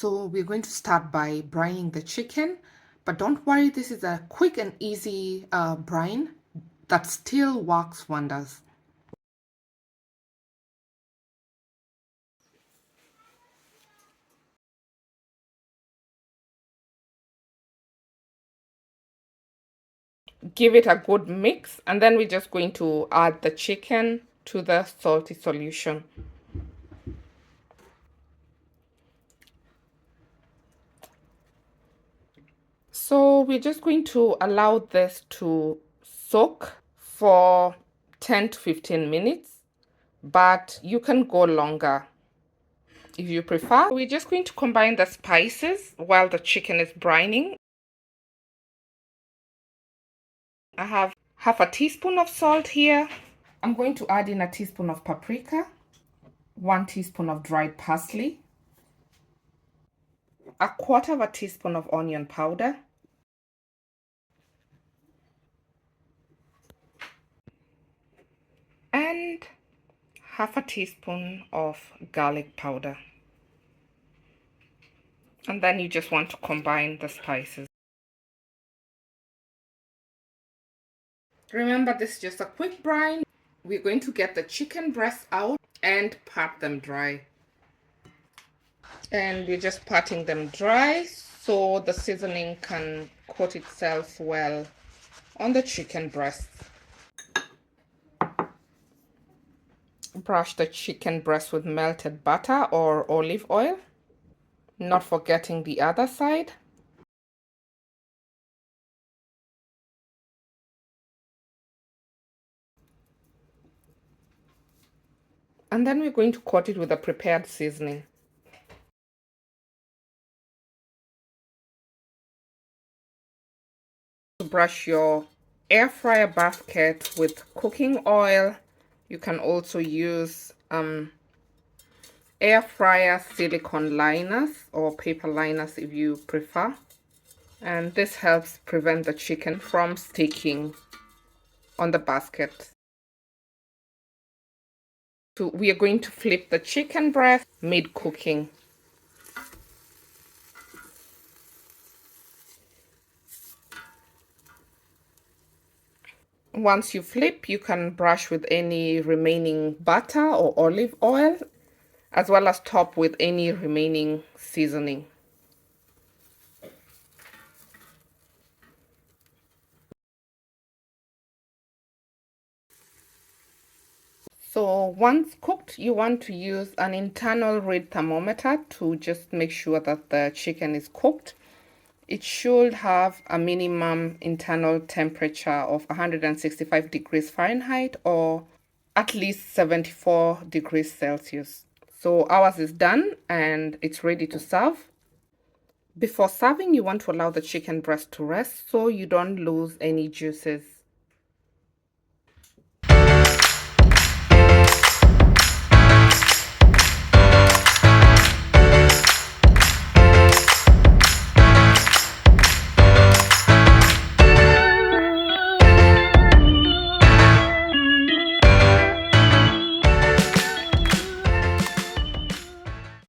So we're going to start by brining the chicken, but don't worry, this is a quick and easy brine that still works wonders. Give it a good mix, and then we're just going to add the chicken to the salty solution. So we're just going to allow this to soak for 10 to 15 minutes, but you can go longer if you prefer. We're just going to combine the spices while the chicken is brining. I have half a teaspoon of salt here. I'm going to add in a teaspoon of paprika, 1 teaspoon of dried parsley, a quarter of a teaspoon of onion powder, and half a teaspoon of garlic powder. And then you just want to combine the spices. Remember, this is just a quick brine. We're going to get the chicken breasts out and pat them dry. And we're just patting them dry so the seasoning can coat itself well on the chicken breast. Brush the chicken breast with melted butter or olive oil, not forgetting the other side. And then we're going to coat it with a prepared seasoning. Brush your air fryer basket with cooking oil. You can also use air fryer silicone liners or paper liners if you prefer. And this helps prevent the chicken from sticking on the basket. So we are going to flip the chicken breast mid-cooking. Once you flip, you can brush with any remaining butter or olive oil, as well as top with any remaining seasoning. So once cooked, you want to use an internal read thermometer to just make sure that the chicken is cooked. It should have a minimum internal temperature of 165 degrees Fahrenheit or at least 74 degrees Celsius. So ours is done and it's ready to serve. Before serving, you want to allow the chicken breast to rest so you don't lose any juices.